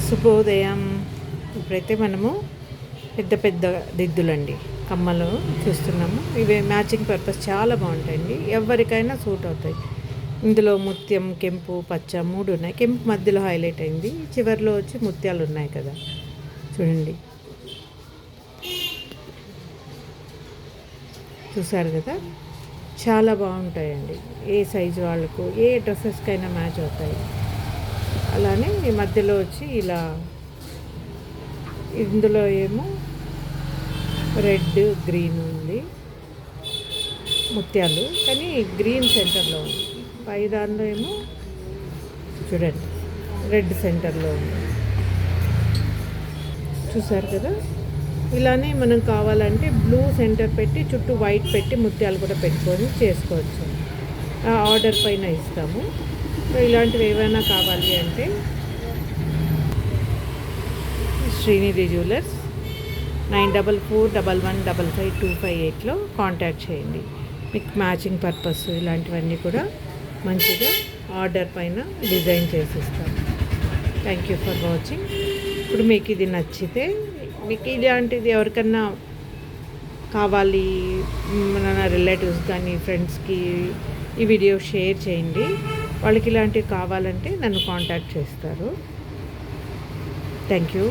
శుభోదయం. ఇప్పుడైతే మనము పెద్ద పెద్ద దిద్దులండి, కమ్మలు చూస్తున్నాము. ఇవి మ్యాచింగ్ పర్పస్ చాలా బాగుంటాయండి, ఎవరికైనా సూట్ అవుతాయి. ఇందులో ముత్యం, కెంపు, పచ్చ 3 ఉన్నాయి. కెంపు మధ్యలో హైలైట్ అయింది, చివరిలో వచ్చి ముత్యాలు ఉన్నాయి కదా, చూడండి. చూసారు కదా, చాలా బాగుంటాయండి. ఏ సైజు వాళ్ళకు, ఏ డ్రెస్సెస్కైనా మ్యాచ్ అవుతాయి. అలానే ఈ మధ్యలో వచ్చి ఇలా, ఇందులో ఏమో రెడ్ గ్రీన్ ఉంది ముత్యాలు, కానీ గ్రీన్ సెంటర్లో ఉంది. పై దానిలో ఏమో చూడండి రెడ్ సెంటర్లో ఉంది. చూసారు కదా. ఇలానే మనం కావాలంటే బ్లూ సెంటర్ పెట్టి చుట్టూ వైట్ పెట్టి ముత్యాలు కూడా పెట్టుకొని చేసుకోవచ్చు. ఆర్డర్ పైన ఇస్తాము. ఇలాంటివి ఏమైనా కావాలి అంటే శ్రీనిధి జ్యువెలర్స్ 9441155258లో కాంటాక్ట్ చేయండి. మీకు మ్యాచింగ్ పర్పస్ ఇలాంటివన్నీ కూడా మంచిగా ఆర్డర్ పైన డిజైన్ చేసిస్తాం. Thank you for watching. ఇప్పుడు మీకు ఇది నచ్చితే, మీకు ఇలాంటిది ఎవరికన్నా కావాలి, మన రిలేటివ్స్ కానీ ఫ్రెండ్స్కి ఈ వీడియో షేర్ చేయండి. వాళ్ళకి ఇలాంటివి కావాలంటే నన్ను కాంటాక్ట్ చేస్తారు. Thank you.